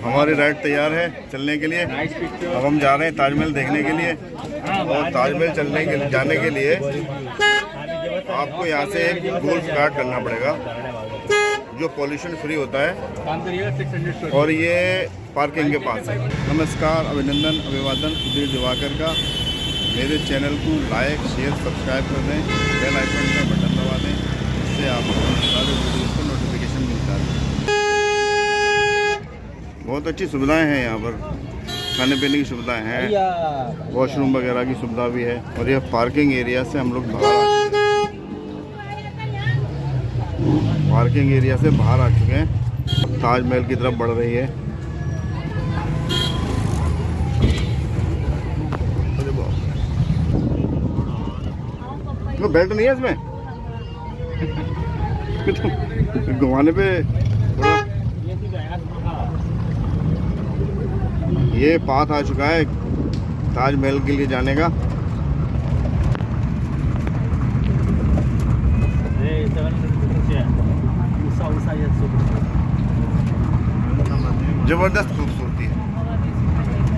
हमारी राइड तैयार है चलने के लिए। अब हम जा रहे हैं ताजमहल देखने के लिए। और ताजमहल जाने के लिए आपको यहाँ से एक गोल्फ कार्ट करना पड़ेगा जो पॉल्यूशन फ्री होता है और ये पार्किंग के पास है। नमस्कार, अभिनंदन, अभिवादन सुधीर दिवाकर का। मेरे चैनल को लाइक, शेयर, सब्सक्राइब कर दें, बेल आइकन का बटन दबा दें, इससे आपको सारे वीडियोस का नोटिफिकेशन मिलता है। बहुत अच्छी सुविधाएं हैं यहाँ पर, खाने पीने की सुविधाएं हैं, वॉशरूम वगैरह की सुविधा भी है। और यह पार्किंग एरिया से हम लोग बाहर आ चुके हैं। पार्किंग एरिया से बाहर आ चुके हैं, ताजमहल की तरफ बढ़ रही है। तो बेल्ट नहीं है इसमें घुमाने पे थोड़ा ये पाथ आ चुका है ताजमहल के लिए जाने का। जबरदस्त खूबसूरती है,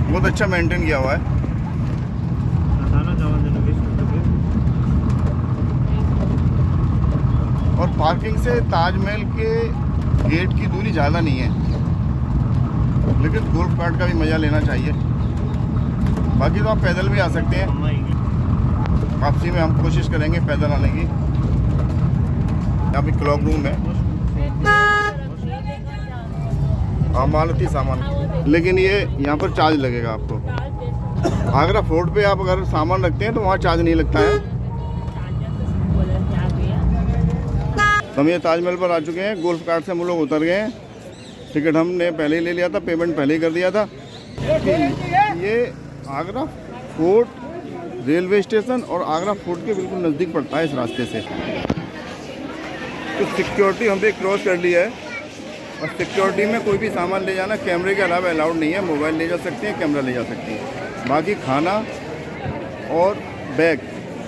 बहुत अच्छा मेंटेन किया हुआ है। और पार्किंग से ताजमहल के गेट की दूरी ज़्यादा नहीं है, लेकिन गोल्फ कार्ट का भी मज़ा लेना चाहिए। बाकी तो आप पैदल भी आ सकते हैं। वापसी में हम कोशिश करेंगे पैदल आने की। यहाँ पे क्लॉक रूम है, अमानती सामान, लेकिन ये यहाँ पर चार्ज लगेगा आपको। आगरा फोर्ट पे आप अगर सामान रखते हैं तो वहाँ चार्ज नहीं लगता है। हम ये ताजमहल पर आ चुके हैं। गोल्फ कार्ट से हम लोग उतर गए हैं। टिकट हमने पहले ही ले लिया था, पेमेंट पहले ही कर दिया था। ये आगरा फोर्ट रेलवे स्टेशन और आगरा फोर्ट के बिल्कुल नज़दीक पड़ता है इस रास्ते से। तो सिक्योरिटी हम भी क्रॉस कर लिया है। और सिक्योरिटी में कोई भी सामान ले जाना कैमरे के अलावा अलाउड नहीं है। मोबाइल ले जा सकते हैं, कैमरा ले जा सकते हैं, बाकी खाना और बैग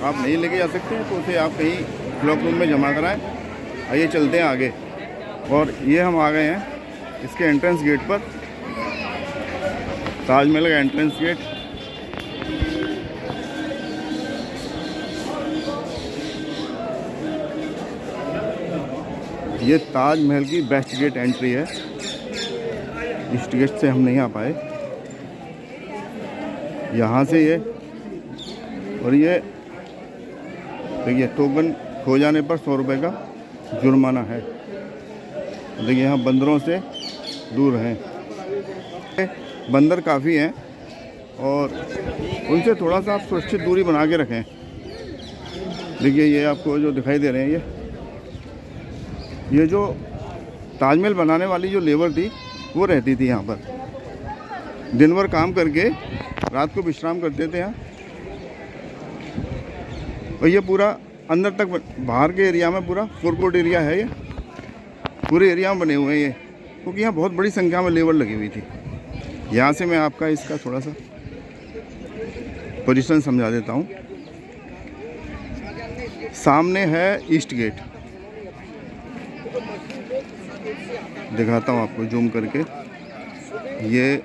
आप नहीं लेके जा सकते हैं, तो उसे आप कहीं क्लॉक रूम में जमा कराएं। आइए चलते हैं आगे। और ये हम आ गए हैं इसके एंट्रेंस गेट पर, ताजमहल का एंट्रेंस गेट। ये ताजमहल की बेस्ट गेट एंट्री है। इस गेट से हम नहीं आ पाए, यहाँ से ये। और ये देखिए, टोकन खो जाने पर 100 रुपये का जुर्माना है। देखिए यहाँ बंदरों से दूर हैं। बंदर काफ़ी हैं और उनसे थोड़ा सा आप सुरक्षित दूरी बना के रखें। देखिए ये आपको जो दिखाई दे रहे हैं, ये जो ताजमहल बनाने वाली जो लेबर थी वो रहती थी यहाँ पर। दिन भर काम करके रात को विश्राम करते थे यहाँ। और ये पूरा अंदर तक, बाहर के एरिया में पूरा फोरकोर्ट एरिया है। ये पूरे एरिया में बने हुए हैं ये, क्योंकि यहाँ बहुत बड़ी संख्या में लेबर लगी हुई थी। यहाँ से मैं आपका इसका थोड़ा सा पोजीशन समझा देता हूँ। सामने है ईस्ट गेट, दिखाता हूँ आपको जूम करके। ये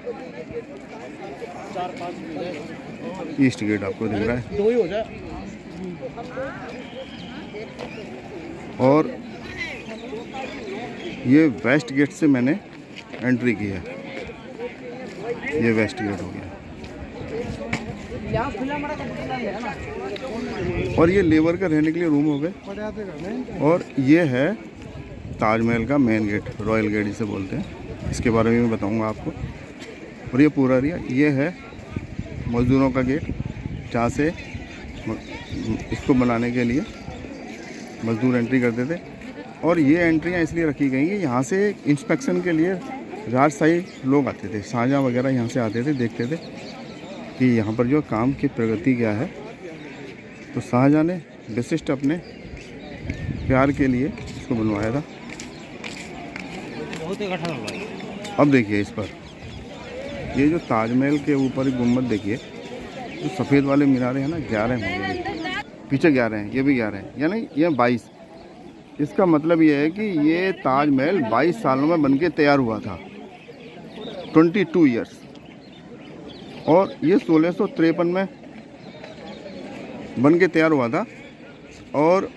ईस्ट गेट आपको दिख रहा है। और ये वेस्ट गेट से मैंने एंट्री की है। ये वेस्ट गेट हो गया। और ये लेबर का रहने के लिए रूम हो गए। और ये है ताजमहल का मेन गेट, रॉयल गेट जिसे बोलते हैं। इसके बारे में मैं बताऊंगा आपको। और ये पूरा एरिया, ये है मज़दूरों का गेट, जहाँ से इसको बनाने के लिए मज़दूर एंट्री करते थे। और ये एंट्रियाँ इसलिए रखी गई कि यहाँ से इंस्पेक्शन के लिए राजशाही लोग आते थे, शाहजहाँ वगैरह यहाँ से आते थे, देखते थे कि यहाँ पर जो काम की प्रगति क्या है। तो शाहजहाँ ने विशिष्ट अपने प्यार के लिए इसको बनवाया था। अब देखिए इस पर, ये जो ताजमहल के ऊपर गुम्बद देखिए, जो सफ़ेद वाले मीनारे हैं ना, 11 होंगे। पीछे 11 हैं, ये भी 11 हैं, यानी ये 22। इसका मतलब ये है कि ये ताजमहल 22 सालों में बनके तैयार हुआ था। 22 ईयर्स। और ये 1653 में बन के तैयार हुआ था और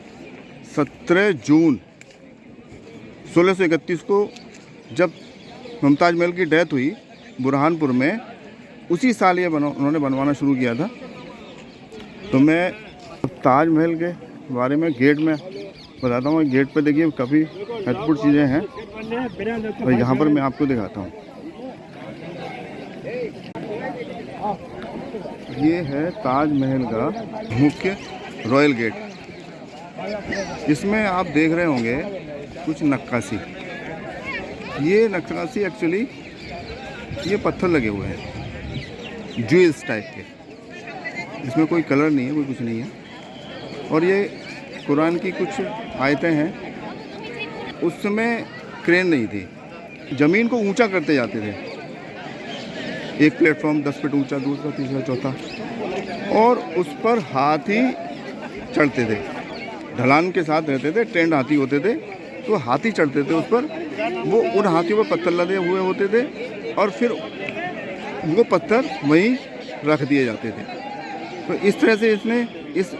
17 जून 1631 को जब मुमताज़ महल की डेथ हुई बुरहानपुर में, उसी साल ये उन्होंने बनवाना शुरू किया था। तो मैं ताजमहल के बारे में गेट में बताता हूँ। गेट पे देखिए काफ़ी महत्वपूर्ण चीज़ें हैं, तो यहाँ पर मैं आपको दिखाता हूँ। ये है ताजमहल का मुख्य रॉयल गेट। इसमें आप देख रहे होंगे कुछ नक्काशी। ये नक्काशी एक्चुअली ये पत्थर लगे हुए हैं ज्वेल्स टाइप के, इसमें कोई कलर नहीं है, कोई कुछ नहीं है। और ये कुरान की कुछ आयतें हैं। उस समय क्रेन नहीं थी, ज़मीन को ऊंचा करते जाते थे। एक प्लेटफॉर्म 10 फीट ऊंचा, दूसरा, तीसरा, चौथा, और उस पर हाथी चढ़ते थे, ढलान के साथ रहते थे, ट्रेंड हाथी होते थे, तो हाथी चढ़ते थे उस पर। वो उन हाथियों पर पत्थर लदे हुए होते थे और फिर वो पत्थर वहीं रख दिए जाते थे। तो इस तरह से इसने इस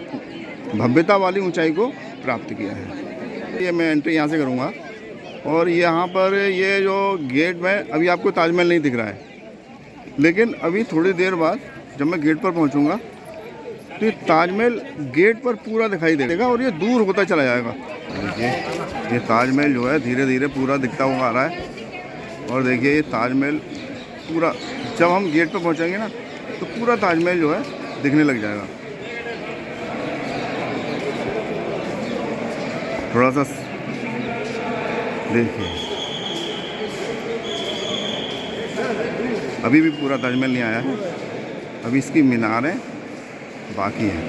भव्यता वाली ऊंचाई को प्राप्त किया है। ये मैं एंट्री यहाँ से करूँगा और यहाँ पर ये जो गेट में अभी आपको ताजमहल नहीं दिख रहा है, लेकिन अभी थोड़ी देर बाद जब मैं गेट पर पहुँचूँगा तो ये ताजमहल गेट पर पूरा दिखाई देगा और ये दूर होता चला जाएगा। देखिए ये ताजमहल जो है धीरे धीरे पूरा दिखता हुआ आ रहा है। और देखिए ये ताजमहल पूरा, जब हम गेट पर पहुँचेंगे ना तो पूरा ताजमहल जो है दिखने लग जाएगा। थोड़ा सा देखिए, अभी भी पूरा ताजमहल नहीं आया है, अभी इसकी मीनारें बाकी हैं।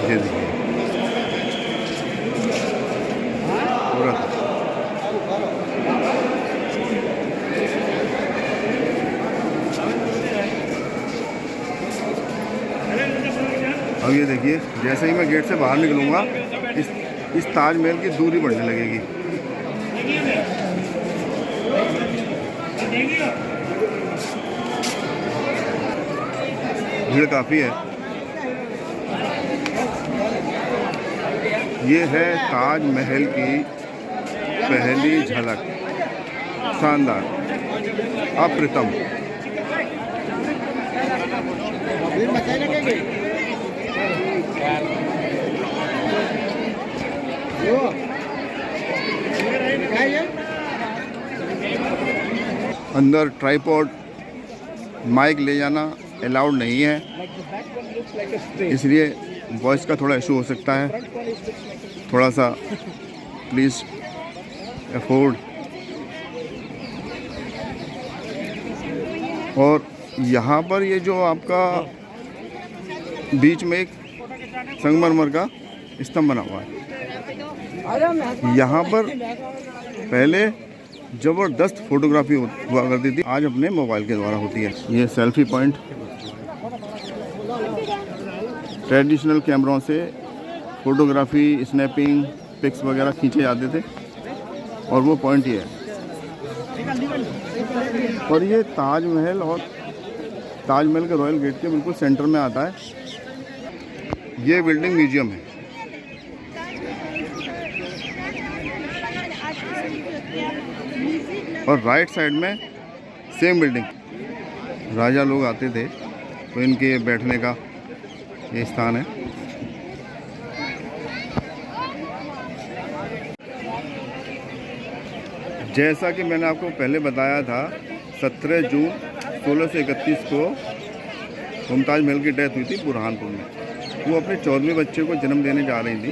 ये देखिए पूरा। अब ये देखिए जैसे ही मैं गेट से बाहर निकलूँगा इस ताजमहल की दूरी बढ़ने लगेगी। भीड़ काफ़ी है। ये है ताजमहल की पहली झलक, शानदार, अप्रतिम। अंदर ट्राइपॉड माइक ले जाना अलाउड नहीं है, इसलिए वॉइस का थोड़ा इशू हो सकता है। थोड़ा सा प्लीज़ अफोर्ड। और यहाँ पर ये जो आपका बीच में एक संगमरमर का स्तंभ बना हुआ है, यहाँ पर पहले ज़बरदस्त फोटोग्राफी हुआ करती थी, आज अपने मोबाइल के द्वारा होती है। ये सेल्फी पॉइंट ट्रेडिशनल कैमरों से फ़ोटोग्राफी, स्नैपिंग, पिक्स वगैरह खींचे जाते थे और वो पॉइंट ये है। और ये ताजमहल और ताजमहल के रॉयल गेट के बिल्कुल सेंटर में आता है। ये बिल्डिंग म्यूजियम है। और राइट साइड में सेम बिल्डिंग, राजा लोग आते थे तो इनके बैठने का ये स्थान है। जैसा कि मैंने आपको पहले बताया था, 17 जून 1631 को मुमताज़ महल की डेथ हुई थी बुरहानपुर में। वो अपने 14वें बच्चे को जन्म देने जा रही थी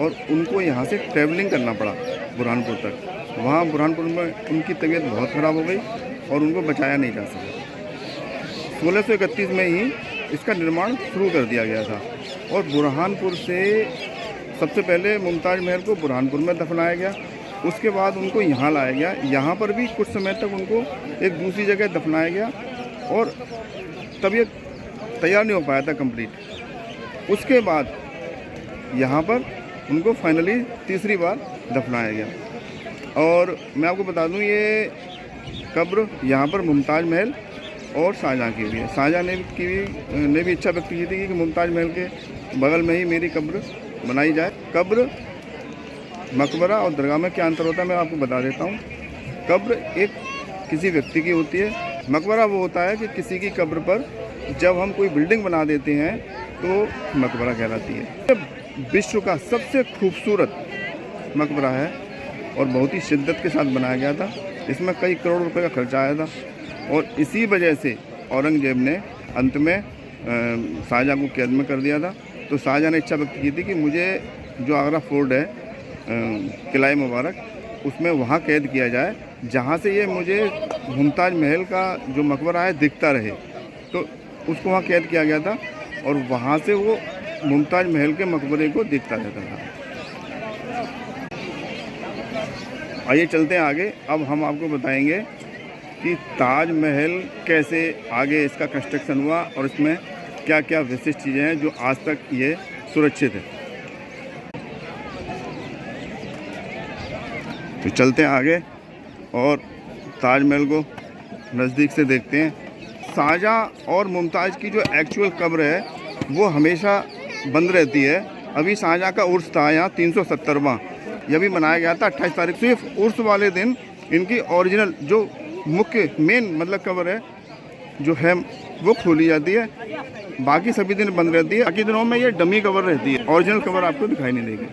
और उनको यहाँ से ट्रैवलिंग करना पड़ा बुरहानपुर तक। वहाँ बुरहानपुर में उनकी तबीयत बहुत ख़राब हो गई और उनको बचाया नहीं जा सका। 1631 में ही इसका निर्माण शुरू कर दिया गया था और बुरहानपुर से सबसे पहले मुमताज़ महल को बुरहानपुर में दफनाया गया। उसके बाद उनको यहाँ लाया गया। यहाँ पर भी कुछ समय तक उनको एक दूसरी जगह दफनाया गया और तबीयत तैयार नहीं हो पाया था कंप्लीट। उसके बाद यहाँ पर उनको फाइनली तीसरी बार दफनाया गया। और मैं आपको बता दूं ये कब्र यहाँ पर मुमताज़ महल और शाहजहाँ की भी है। शाहजहाँ ने भी इच्छा व्यक्त की थी कि मुमताज़ महल के बगल में ही मेरी कब्र बनाई जाए। कब्र, मकबरा और दरगाह में क्या अंतर होता है मैं आपको बता देता हूँ। कब्र एक किसी व्यक्ति की होती है, मकबरा वो होता है कि किसी की कब्र पर जब हम कोई बिल्डिंग बना देते हैं तो मकबरा कहलाती है। विश्व का सबसे खूबसूरत मकबरा है और बहुत ही शिद्दत के साथ बनाया गया था। इसमें कई करोड़ रुपए का खर्चा आया था और इसी वजह से औरंगजेब ने अंत में शाहजहाँ को कैद में कर दिया था। तो शाहजहाँ ने इच्छा व्यक्त की थी कि मुझे जो आगरा फोर्ट है, किला मुबारक, उसमें वहाँ कैद किया जाए जहाँ से ये मुझे मुमताज़ महल का जो मकबरा है दिखता रहे। तो उसको वहाँ कैद किया गया था और वहाँ से वो मुमताज़ महल के मकबरे को दिखता रहता था। आइए चलते हैं आगे। अब हम आपको बताएंगे कि ताजमहल कैसे आगे इसका कंस्ट्रक्शन हुआ और इसमें क्या क्या विशिष्ट चीज़ें हैं जो आज तक ये सुरक्षित है। तो चलते हैं आगे और ताजमहल को नज़दीक से देखते हैं। शाहजहाँ और मुमताज़ की जो एक्चुअल कब्र है वो हमेशा बंद रहती है। अभी शाहजहाँ का उर्स था यहाँ 370वां, यह भी मनाया गया था 28 तारीख। सिर्फ उर्स वाले दिन इनकी ओरिजिनल जो मुख्य मेन मतलब कब्र है जो है वो खोली जाती है, बाकी सभी दिन बंद रहती है। बाकी दिनों में ये डमी कब्र रहती है, ओरिजिनल कब्र आपको दिखाई नहीं देगी।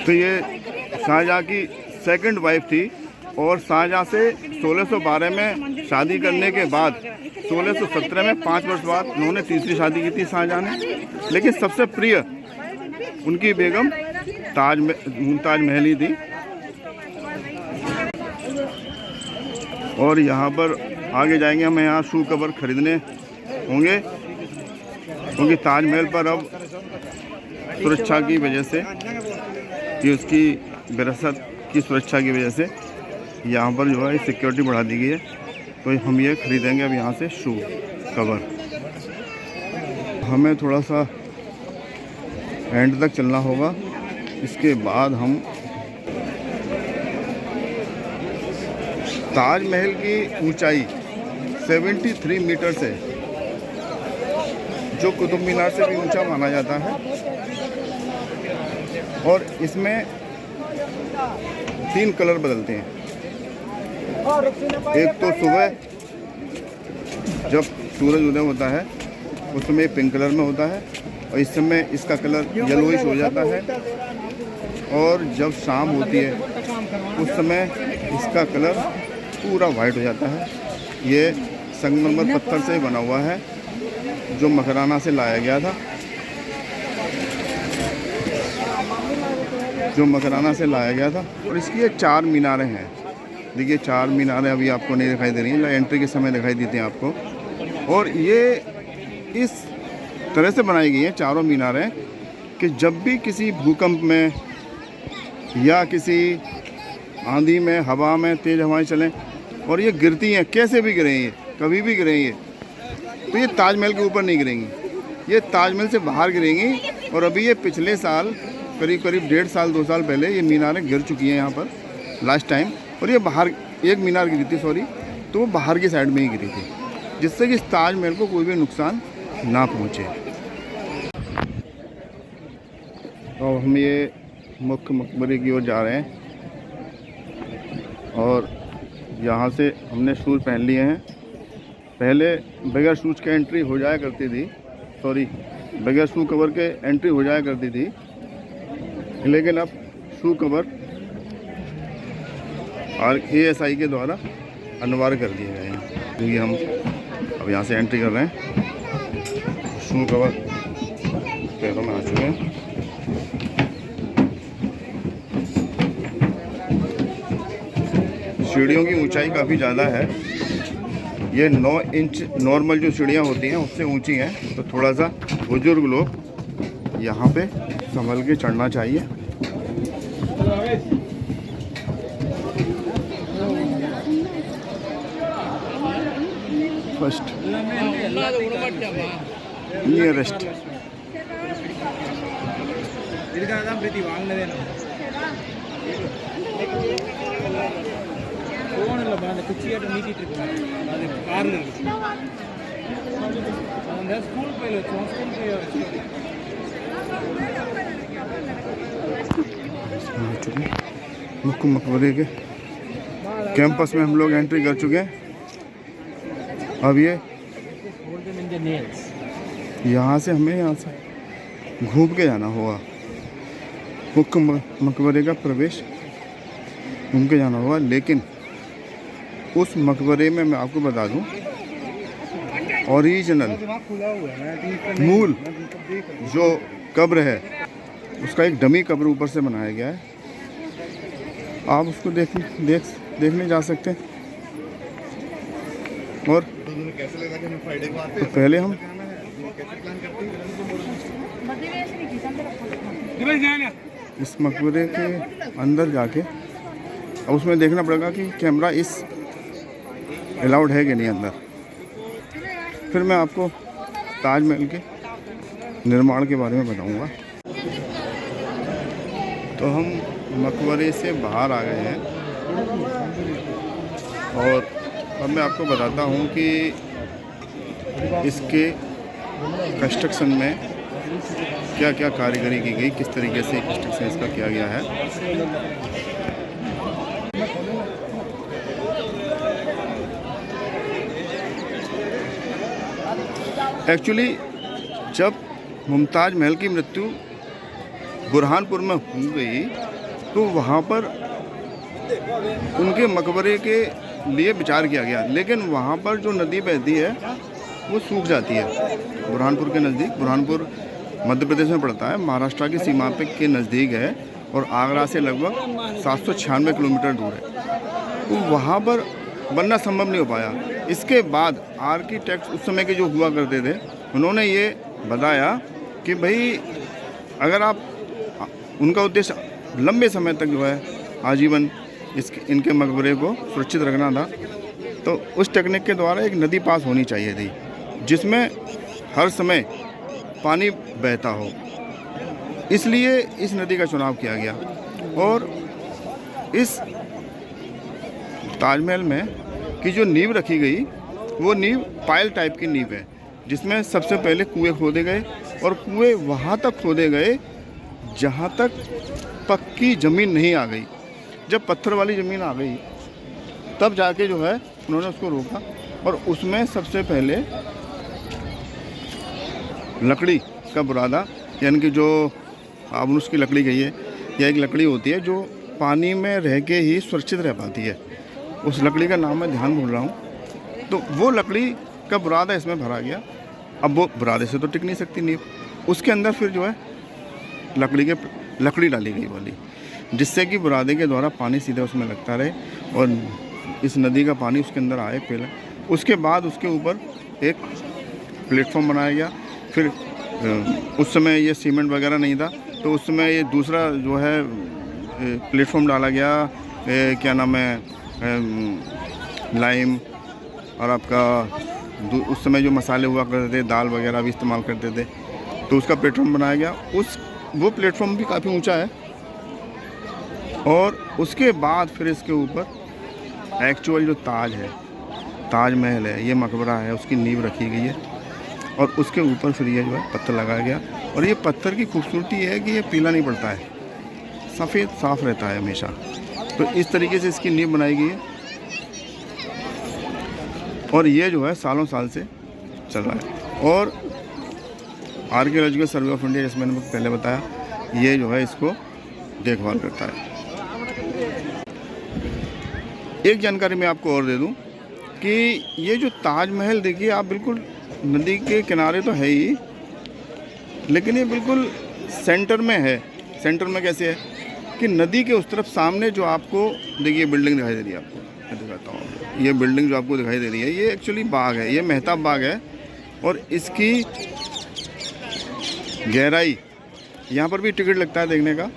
तो ये शाहजहाँ की सेकंड वाइफ थी और शाहजहाँ से 1612 में शादी करने के बाद 1617 में 5 वर्ष बाद उन्होंने तीसरी शादी की थी शाहजहाँ ने। लेकिन सबसे प्रिय उनकी बेगम मुमताज़ महल ही थी। और यहाँ पर आगे जाएंगे हम, यहाँ शू कवर खरीदने होंगे क्योंकि ताजमहल पर अब सुरक्षा की वजह से, कि उसकी विरासत की सुरक्षा की वजह से यहाँ पर जो है सिक्योरिटी बढ़ा दी गई है। तो हम ये खरीदेंगे अब यहाँ से शू कवर। हमें थोड़ा सा एंड तक चलना होगा, इसके बाद हम ताजमहल की ऊंचाई 73 मीटर से, जो कुतुब मीनार से भी ऊंचा माना जाता है। और इसमें 3 कलर बदलते हैं। एक तो सुबह जब सूरज उदय होता है उस समय पिंक कलर में होता है और इस समय इसका कलर येलोइश हो जाता है। और जब शाम होती है उस समय इसका कलर पूरा वाइट हो जाता है। ये संगमरमर पत्थर से बना हुआ है जो मकराना से लाया गया था, और इसकी ये 4 मीनारें हैं। देखिए 4 मीनारें अभी आपको नहीं दिखाई दे रही हैं, एंट्री के समय दिखाई देती हैं आपको। और ये इस तरह से बनाई गई हैं चारों मीनारें कि जब भी किसी भूकंप में या किसी आंधी में, हवा में, तेज़ हवाएं चलें और ये गिरती हैं, कैसे भी गिरें, ये कभी भी गिरें, तो ये ताजमहल के ऊपर नहीं गिरेंगी, ये ताजमहल से बाहर गिरेंगी। और अभी ये पिछले साल करीब 1.5 साल 2 साल पहले ये मीनारें गिर चुकी हैं यहाँ पर लास्ट टाइम। और ये बाहर एक मीनार गिरी थी, सॉरी, तो वो बाहर की साइड में ही गिरी थी, जिससे कि इस ताजमहल को कोई भी नुकसान ना पहुँचे। तो हम ये मुख्य मकबरे की ओर जा रहे हैं और यहाँ से हमने शूज़ पहन लिए हैं। पहले बगैर शूज़ के एंट्री हो जाया करती थी, सॉरी, बगैर शू कवर के एंट्री हो जाया करती थी, लेकिन अब शू कवर और ASI के द्वारा अनिवार्य कर दिए गए हैं। तो ये हम अब यहाँ से एंट्री कर रहे हैं। शू कवर पैरों में आ चुके हैं। सीढ़ियों की ऊंचाई काफ़ी ज़्यादा है, ये 9 इंच नॉर्मल जो सीढ़ियाँ होती हैं उससे ऊंची हैं। तो थोड़ा सा बुजुर्ग लोग यहाँ पे संभल के चढ़ना चाहिए। फर्स्ट नियरेस्ट मुख्य मकबरे के कैंपस में हम लोग एंट्री कर चुके हैं। अब ये यहाँ से हमें यहाँ से घूम के जाना होगा। मुख्य मकबरे का प्रवेश घूम के जाना होगा, लेकिन उस मकबरे में मैं आपको बता दूं, ओरिजिनल मूल जो कब्र है उसका एक डमी कब्र ऊपर से बनाया गया है। आप उसको देखने जा सकते हैं। और तो पहले हम इस मकबरे के अंदर जाके अब उसमें देखना पड़ेगा कि कैमरा इस अलाउड है कि नहीं अंदर। फिर मैं आपको ताजमहल के निर्माण के बारे में बताऊंगा। तो हम मकबरे से बाहर आ गए हैं और अब मैं आपको बताता हूं कि इसके कंस्ट्रक्शन में क्या क्या कारीगरी की गई, किस तरीके से कंस्ट्रक्शन इसका किया गया है। एक्चुअली जब मुमताज़ महल की मृत्यु बुरहानपुर में हो गई तो वहाँ पर उनके मकबरे के लिए विचार किया गया, लेकिन वहाँ पर जो नदी बहती है वो सूख जाती है। बुरहानपुर के नज़दीक, बुरहानपुर मध्य प्रदेश में पड़ता है, महाराष्ट्र की सीमा पे के नज़दीक है और आगरा से लगभग 796 किलोमीटर दूर है। तो वहाँ पर बनना संभव नहीं हो पाया। इसके बाद आर्किटेक्ट उस समय के जो हुआ करते थे उन्होंने ये बताया कि भाई अगर आप, उनका उद्देश्य लंबे समय तक जो है आजीवन इनके मकबरे को सुरक्षित रखना था, तो उस टेक्निक के द्वारा एक नदी पास होनी चाहिए थी जिसमें हर समय पानी बहता हो। इसलिए इस नदी का चुनाव किया गया। और इस ताजमहल में की जो नींव रखी गई वो नींव पायल टाइप की नींव है, जिसमें सबसे पहले कुएं खोदे गए और कुएं वहाँ तक खोदे गए जहाँ तक पक्की ज़मीन नहीं आ गई। जब पत्थर वाली ज़मीन आ गई तब जाके जो है उन्होंने उसको रोका और उसमें सबसे पहले लकड़ी का बुरादा, यानी कि जो आबनूस की लकड़ी गई है, यह एक लकड़ी होती है जो पानी में रह के ही सुरक्षित रह पाती है। उस लकड़ी का नाम मैं ध्यान भूल रहा हूँ। तो वो लकड़ी का बुरादा इसमें भरा गया। अब वो बुरादे से तो टिक नहीं सकती नींव, उसके अंदर फिर जो है लकड़ी डाली गई वाली, जिससे कि बुरादे के द्वारा पानी सीधे उसमें लगता रहे और इस नदी का पानी उसके अंदर आए पहले। उसके बाद उसके ऊपर एक प्लेटफॉर्म बनाया गया। फिर उस समय ये सीमेंट वगैरह नहीं था, तो उस समय ये दूसरा जो है प्लेटफॉर्म डाला गया, क्या नाम है, लाइम और आपका उस समय जो मसाले हुआ करते थे, दाल वगैरह भी इस्तेमाल करते थे, तो उसका प्लेटफॉर्म बनाया गया। वो प्लेटफॉर्म भी काफ़ी ऊंचा है। और उसके बाद फिर इसके ऊपर एक्चुअल जो ताज है, ताजमहल है, ये मकबरा है, उसकी नींव रखी गई है और उसके ऊपर फिर ये जो है पत्थर लगाया गया। और ये पत्थर की खूबसूरती है कि ये पीला नहीं पड़ता है, सफ़ेद साफ़ रहता है हमेशा। तो इस तरीके से इसकी नींव बनाई गई है और ये जो है सालों साल से चल रहा है। और आर्कियोलॉजिकल सर्वे ऑफ इंडिया, जैसे मैंने पहले बताया, ये जो है इसको देखभाल करता है। एक जानकारी मैं आपको और दे दूं कि ये जो ताजमहल देखिए आप, बिल्कुल नदी के किनारे तो है ही, लेकिन ये बिल्कुल सेंटर में है। सेंटर में कैसे है कि नदी के उस तरफ सामने जो आपको देखिए बिल्डिंग दिखाई दे रही है, आपको मैं दिखाता हूँ। ये बिल्डिंग जो आपको दिखाई दे रही है, ये एक्चुअली बाग है, ये मेहताब बाग है। और इसकी गहराई, यहाँ पर भी टिकट लगता है देखने का,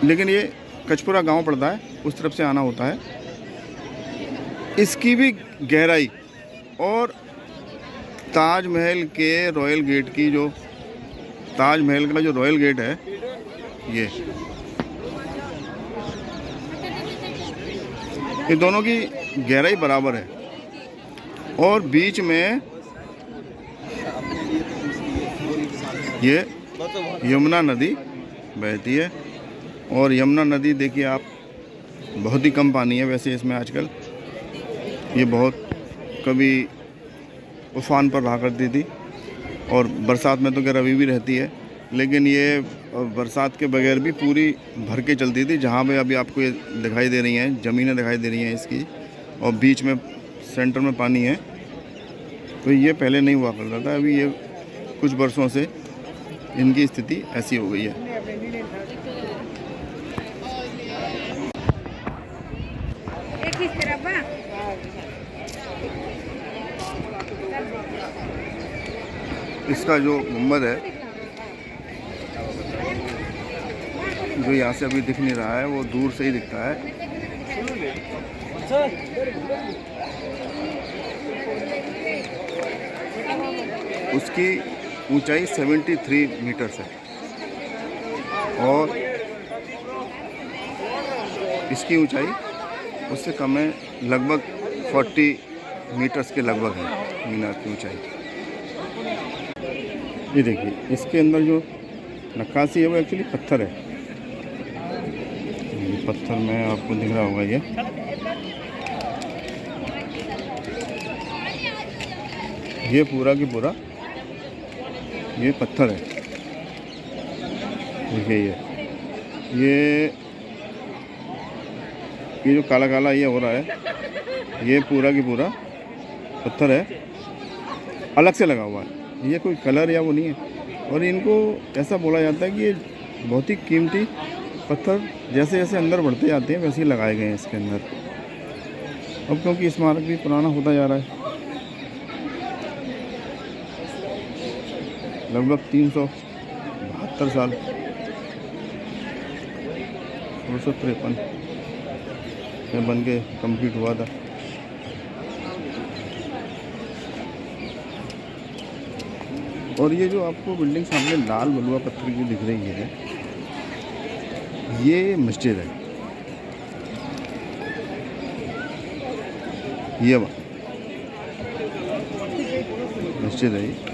लेकिन ये कचपुरा गांव पड़ता है, उस तरफ से आना होता है। इसकी भी गहराई और ताजमहल के रॉयल गेट की, जो ताजमहल का जो रॉयल गेट है, ये दोनों की गहराई बराबर है और बीच में ये यमुना नदी बहती है। और यमुना नदी देखिए आप, बहुत ही कम पानी है वैसे इसमें आजकल। ये बहुत कभी उफान पर रहा करती थी और बरसात में तो खैर अभी भी रहती है, लेकिन ये बरसात के बगैर भी पूरी भर के चलती थी। जहाँ पे अभी आपको ये दिखाई दे रही हैं, ज़मीनें दिखाई दे रही हैं इसकी, और बीच में सेंटर में पानी है। तो ये पहले नहीं हुआ करता था, अभी ये कुछ वर्षों से इनकी स्थिति ऐसी हो गई है। इसका जो गुंबद है, जो यहाँ से अभी दिख नहीं रहा है, वो दूर से ही दिखता है। उसकी ऊंचाई 73 मीटर है और इसकी ऊंचाई उससे कम है, लगभग 40 मीटर्स के लगभग है मीनार की ऊंचाई। ये देखिए, इसके अंदर जो नक्काशी है वो एक्चुअली पत्थर है। ये पत्थर में आपको दिख रहा होगा, ये पूरा की पूरा ये पत्थर है। देखिए ये जो काला काला ये हो रहा है, ये पूरा की पूरा पत्थर है, अलग से लगा हुआ है। ये कोई कलर या वो नहीं है। और इनको ऐसा बोला जाता है कि ये बहुत ही कीमती पत्थर जैसे जैसे अंदर बढ़ते जाते हैं वैसे ही लगाए गए हैं इसके अंदर। अब क्योंकि स्मारक भी पुराना होता जा रहा है, लगभग 372 साल 1953 में बन के कंप्लीट हुआ था। और ये जो आपको बिल्डिंग सामने लाल बलुआ पत्थर की दिख रही है, ये मस्जिद है। ये मस्जिद है।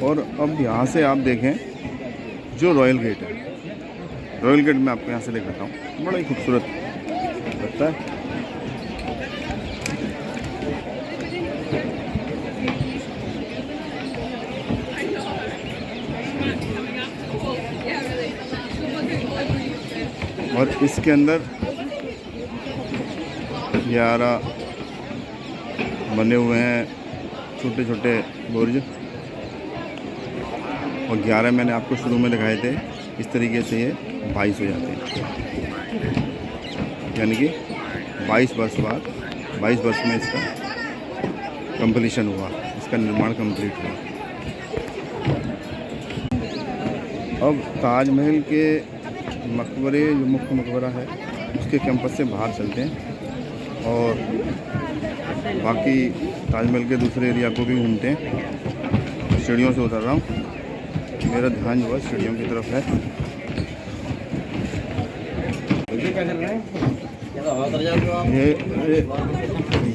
और अब यहाँ से आप देखें जो रॉयल गेट है, रॉयल गेट मैं आपको यहाँ से दिखाता हूँ, बड़ा ही खूबसूरत लगता है। और इसके अंदर 11 बने हुए हैं छोटे छोटे बुर्ज, और 11 मैंने आपको शुरू में दिखाए थे। इस तरीके से ये 22 हो जाते हैं, यानी कि 22 वर्ष बाद 22 वर्ष में इसका कंप्लीशन हुआ, इसका निर्माण कंप्लीट हुआ। अब ताजमहल के मकबरे, जो मुख्य मकबरा है, उसके कैंपस से बाहर चलते हैं और बाकी ताजमहल के दूसरे एरिया को भी घूमते हैं। सीढ़ियों से उतर रहा हूँ, मेरा ध्यान जो है सीढ़ियों की तरफ है।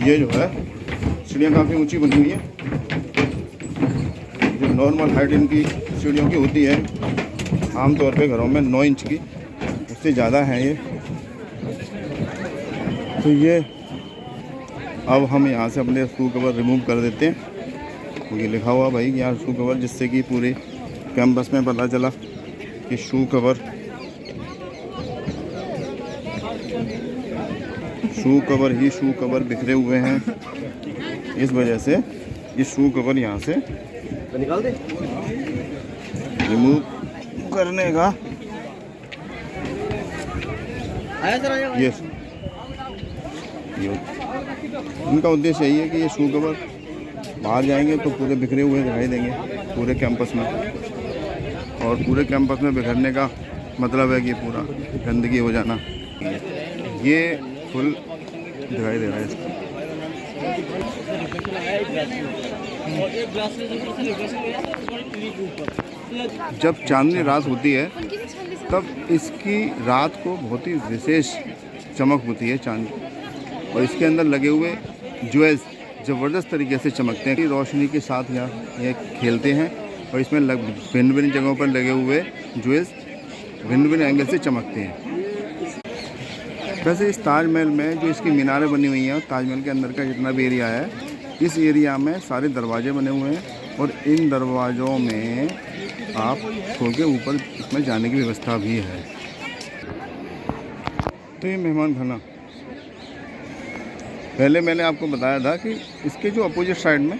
ये जो है सीढ़ियाँ काफ़ी ऊंची बनी हुई है। जो नॉर्मल हाइट इनकी सीढ़ियों की होती है आमतौर पे घरों में 9 इंच की, उससे ज़्यादा है ये। तो ये अब हम यहाँ से अपने शू कवर रिमूव कर देते हैं। तो ये लिखा हुआ भाई यहाँ शू कवर, जिससे कि पूरे कैंपस में पता चला कि शू कवर ही शू कवर बिखरे हुए हैं। इस वजह से ये शू कवर यहाँ से निकाल दे, रिमूव करने का ये इनका उद्देश्य यही है कि ये शू कवर बाहर जाएंगे तो पूरे बिखरे हुए दिखाई देंगे पूरे कैंपस में। और पूरे कैंपस में बिखरने का मतलब है कि पूरा गंदगी हो जाना। ये फुल दिखाई दे रहा है इसका। जब चांदनी रात होती है तब इसकी रात को बहुत ही विशेष चमक होती है चांद, और इसके अंदर लगे हुए ज्वेल्स ज़बरदस्त तरीके से चमकते हैं। रोशनी के साथ यहाँ ये खेलते हैं और इसमें भिन्न भिन्न जगहों पर लगे हुए ज्वेल्स भिन्न भिन्न एंगल से चमकते हैं। वैसे इस ताजमहल में जो इसकी मीनारें बनी हुई हैं, ताजमहल के अंदर का जितना भी एरिया है, इस एरिया में सारे दरवाजे बने हुए हैं और इन दरवाज़ों में आप खोल के ऊपर इसमें जाने की व्यवस्था भी है। तो ये मेहमान खाना, पहले मैंने आपको बताया था कि इसके जो अपोजिट साइड में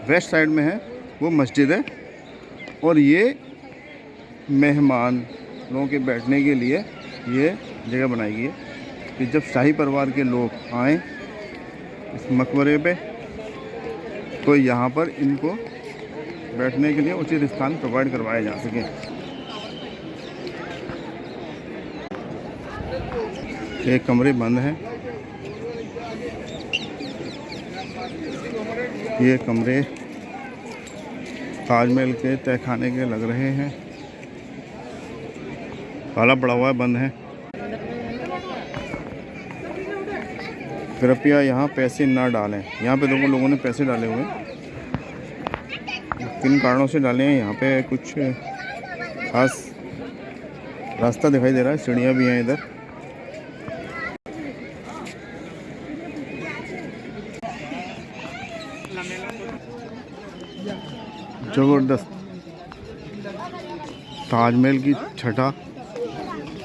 वेस्ट साइड में है वो मस्जिद है और ये मेहमान लोगों के बैठने के लिए ये जगह बनाई गई है कि जब शाही परिवार के लोग आएँ इस मकबरे पे तो यहाँ पर इनको बैठने के लिए उचित स्थान प्रोवाइड करवाए जा सके। ये कमरे बंद हैं, ये कमरे ताजमहल के तहखाने के लग रहे हैं, ताला पड़ा हुआ है, बंद है। कृपया यहाँ पैसे ना डालें। यहाँ पे देखो लोगों ने पैसे डाले हुए, किन कारणों से डाले हैं यहाँ पे कुछ खास रास्ता दिखाई दे रहा है, सीढ़ियाँ भी हैं इधर। जबरदस्त ताजमहल की छटा,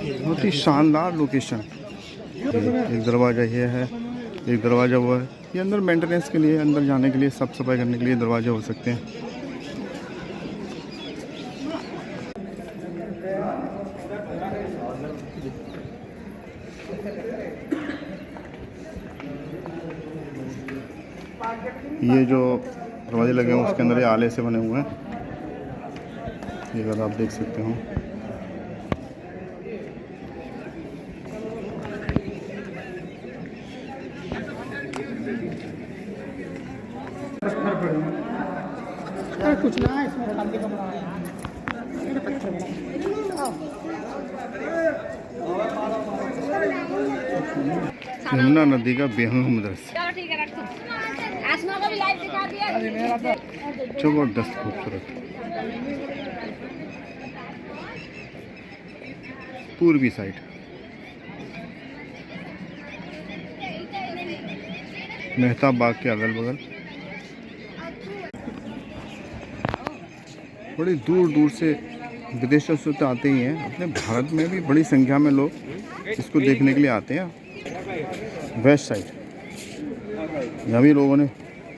बहुत ही शानदार लोकेशन। एक दरवाज़ा ये है, एक दरवाज़ा वो है। ये अंदर मेंटेनेंस के लिए, अंदर जाने के लिए, साफ सफाई करने के लिए दरवाजे हो सकते हैं। ये जो दरवाजे लगे हैं उसके अंदर ये आले से बने हुए हैं, ये अगर आप देख सकते हो। कुछ ना है इसमें, खाली का बना है। यमुना नदी का बेहंग दृश्य, जबरदस्त खूबसूरत। पूर्वी साइड मेहताब बाग के अगल बगल बड़ी दूर दूर से विदेशों से तो आते ही हैं, अपने भारत में भी बड़ी संख्या में लोग इसको देखने के लिए आते हैं। वेस्ट साइड यहाँ भी लोगों ने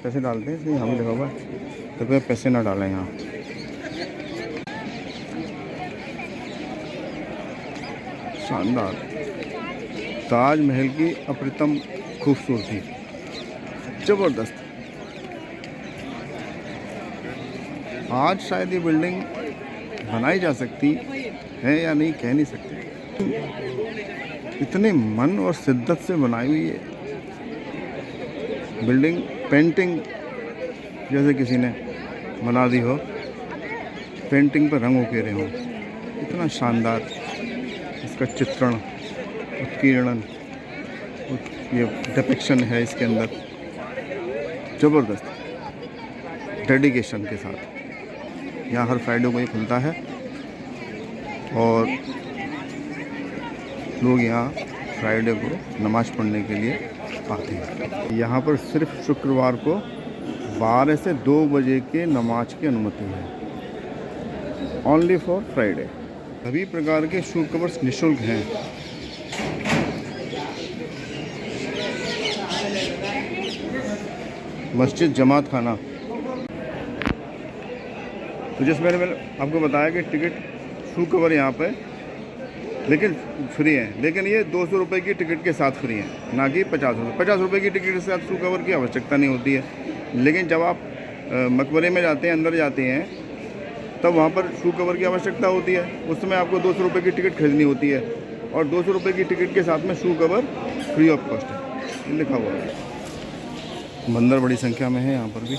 पैसे डालते हैं, इसलिए यहाँ भी लगा हुआ है कृपया पैसे ना डालें यहाँ। शानदार ताजमहल की अप्रतिम खूबसूरती, जबरदस्त। आज शायद ये बिल्डिंग बनाई जा सकती है या नहीं कह नहीं सकते, इतने मन और शिद्दत से बनाई हुई है बिल्डिंग, पेंटिंग जैसे किसी ने बना दी हो, पेंटिंग पर रंग उकेरे हों। इतना शानदार इसका चित्रण, उत्कीर्णन, ये डिपिक्शन है इसके अंदर, ज़बरदस्त डेडिकेशन के साथ। यहाँ हर फ्राइडे को ये खुलता है और लोग यहाँ फ्राइडे को नमाज़ पढ़ने के लिए आते हैं। यहाँ पर सिर्फ शुक्रवार को 12 से 2 बजे के नमाज की अनुमति है, ओनली फॉर फ्राइडे। सभी प्रकार के शू कवर्स निःशुल्क हैं। मस्जिद जमात खाना, तो जैसे मैंने आपको बताया कि टिकट शू कवर यहाँ पे लेकिन फ्री है, लेकिन ये 200 रुपये की टिकट के साथ फ्री है, ना कि 50 रुपये। 50 रुपये की टिकट के साथ शू कवर की आवश्यकता नहीं होती है, लेकिन जब आप मकबरे में जाते हैं, अंदर जाते हैं, तब वहाँ पर शू कवर की आवश्यकता होती है। उस समय आपको 200 रुपये की टिकट खरीदनी होती है और 200 रुपये की टिकट के साथ में shoe cover free of cost है, लिखा हुआ है। बंदर बड़ी संख्या में है यहाँ पर भी,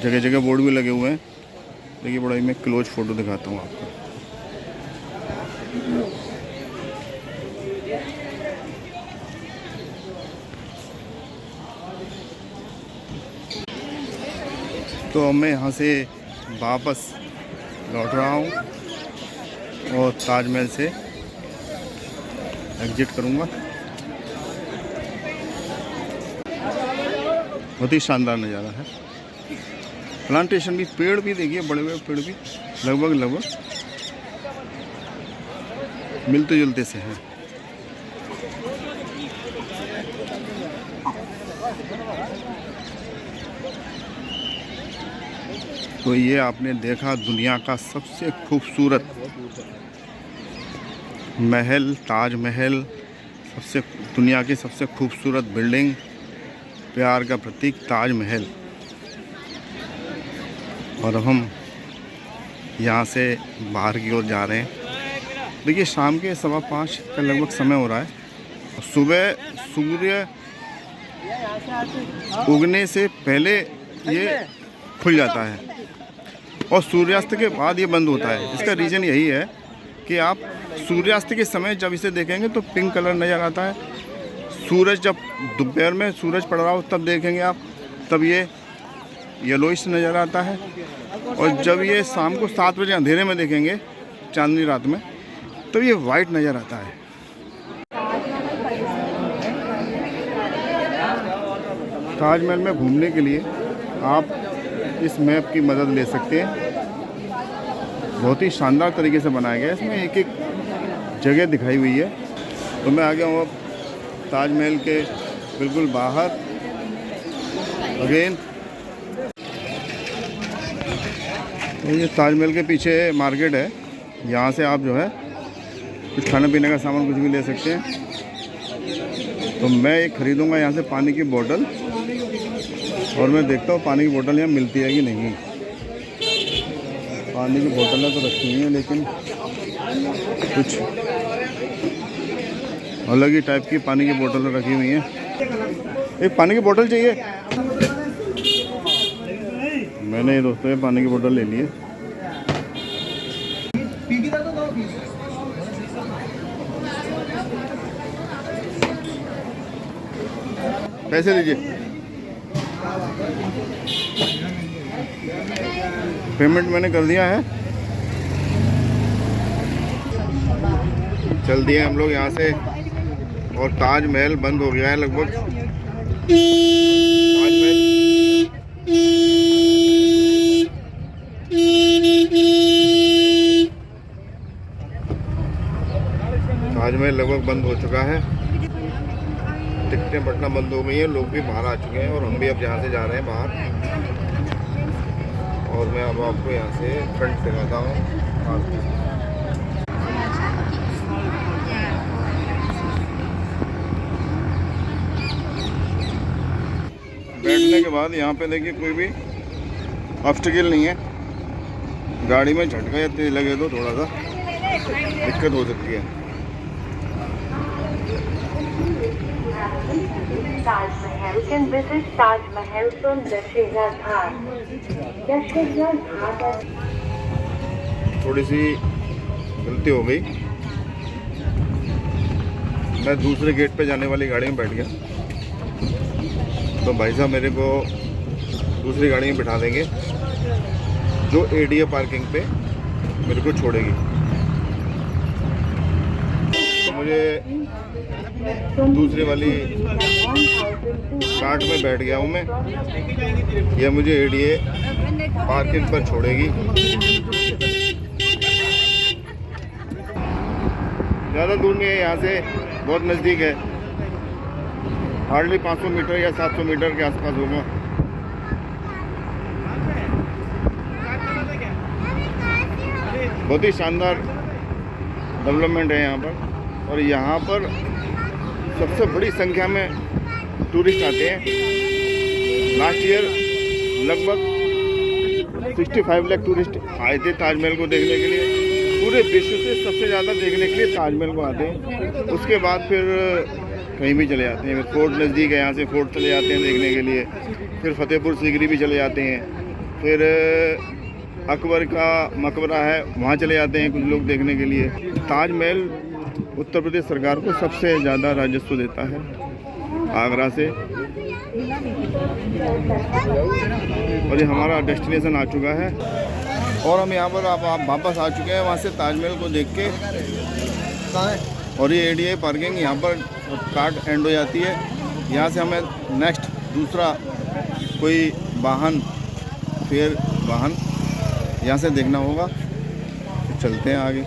जगह जगह बोर्ड भी लगे हुए हैं। देखिए बड़ा ही मैं क्लोज फ़ोटो दिखाता हूँ आपको। तो मैं यहाँ से वापस लौट रहा हूँ और ताजमहल से एग्जिट करूँगा। बहुत ही शानदार नज़ारा है। प्लांटेशन भी, पेड़ भी देखिए, बड़े बड़े पेड़ भी लगभग मिलते जुलते से हैं। तो ये आपने देखा दुनिया का सबसे खूबसूरत महल, ताजमहल, दुनिया की सबसे खूबसूरत बिल्डिंग, प्यार का प्रतीक ताजमहल। और अब हम यहाँ से बाहर की ओर जा रहे हैं। देखिए शाम के 5:15 का लगभग समय हो रहा है। सुबह सूर्य उगने से पहले ये खुल जाता है और सूर्यास्त के बाद ये बंद होता है। इसका रीज़न यही है कि आप सूर्यास्त के समय जब इसे देखेंगे तो पिंक कलर नज़र आता है। सूरज जब दोपहर में सूरज पड़ रहा हो तब देखेंगे आप, तब ये येलोइश नज़र आता है। और जब ये शाम को 7 बजे अंधेरे में देखेंगे, चांदनी रात में, तब ये वाइट नज़र आता है। ताजमहल में घूमने के लिए आप इस मैप की मदद ले सकते हैं। बहुत ही शानदार तरीके से बनाया गया है। इसमें एक एक जगह दिखाई हुई है। तो मैं आ गया हूँ अब ताजमहल के बिल्कुल बाहर। अगेन तो ये ताजमहल के पीछे मार्केट है। यहाँ से आप जो है कुछ खाने पीने का सामान कुछ भी ले सकते हैं। तो मैं एक ख़रीदूँगा यहाँ से पानी की बोतल, और मैं देखता हूँ पानी की बोतल यहाँ मिलती है कि नहीं। पानी की बोतलें तो रखी हुई हैं, लेकिन कुछ अलग ही टाइप की पानी की बोतलें रखी हुई हैं। एक पानी की बोतल चाहिए। मैंने ये दोस्तों ये पानी की बोतल ले ली है। पैसे दीजिए। पेमेंट मैंने कर दिया है। चल दिए हम लोग यहाँ से, और ताजमहल बंद हो गया है लगभग। ताजमहल लगभग बंद हो चुका है। टिकटें बटना बंद हो गई हैं, लोग भी बाहर आ चुके हैं, और हम भी अब यहाँ से जा रहे हैं बाहर। और मैं अब आपको यहाँ से फ्रंट दिखाता हूँ। बैठने के बाद यहाँ पे देखिए कोई भी ऑब्स्टिकल नहीं है। गाड़ी में झटका या तेज लगे तो थोड़ा सा दिक्कत हो सकती है। Taj Mahal can visit Taj Mahal from Dussehra घाट। दशहरा घाट थोड़ी सी गलती हो गई। मैं दूसरे गेट पे जाने वाली गाड़ी में बैठ गया, तो भाई साहब मेरे को दूसरी गाड़ी में बिठा देंगे जो एडीए पार्किंग पे मेरे को छोड़ेगी। तो मुझे दूसरी वाली कार्ट में बैठ गया हूँ मैं। यह मुझे एडीए पार्किंग पर छोड़ेगी। ज़्यादा दूर नहीं है, यहाँ से बहुत नज़दीक है। हार्डली 500 मीटर या 700 मीटर के आसपास होगा। बहुत ही शानदार डेवलपमेंट है यहाँ पर, और यहाँ पर सबसे बड़ी संख्या में टूरिस्ट आते हैं। लास्ट ईयर लगभग 65 लाख टूरिस्ट आए थे ताजमहल को देखने के लिए। पूरे विश्व से सबसे ज़्यादा देखने के लिए ताजमहल को आते हैं। उसके बाद फिर कहीं भी चले जाते हैं। फिर फोर्ट नज़दीक है, यहाँ से फोर्ट चले जाते हैं देखने के लिए। फिर फतेहपुर सीकरी भी चले जाते हैं। फिर अकबर का मकबरा है, वहाँ चले जाते हैं कुछ लोग देखने के लिए। ताजमहल उत्तर प्रदेश सरकार को सबसे ज़्यादा राजस्व देता है आगरा से। और ये हमारा डेस्टिनेशन आ चुका है और हम यहाँ पर आप वापस आ चुके हैं वहाँ से ताजमहल को देख के। और ये एडीआई पार्किंग यहाँ पर कार्ड एंड हो जाती है। यहाँ से हमें नेक्स्ट दूसरा कोई वाहन यहाँ से देखना होगा। तो चलते हैं आगे।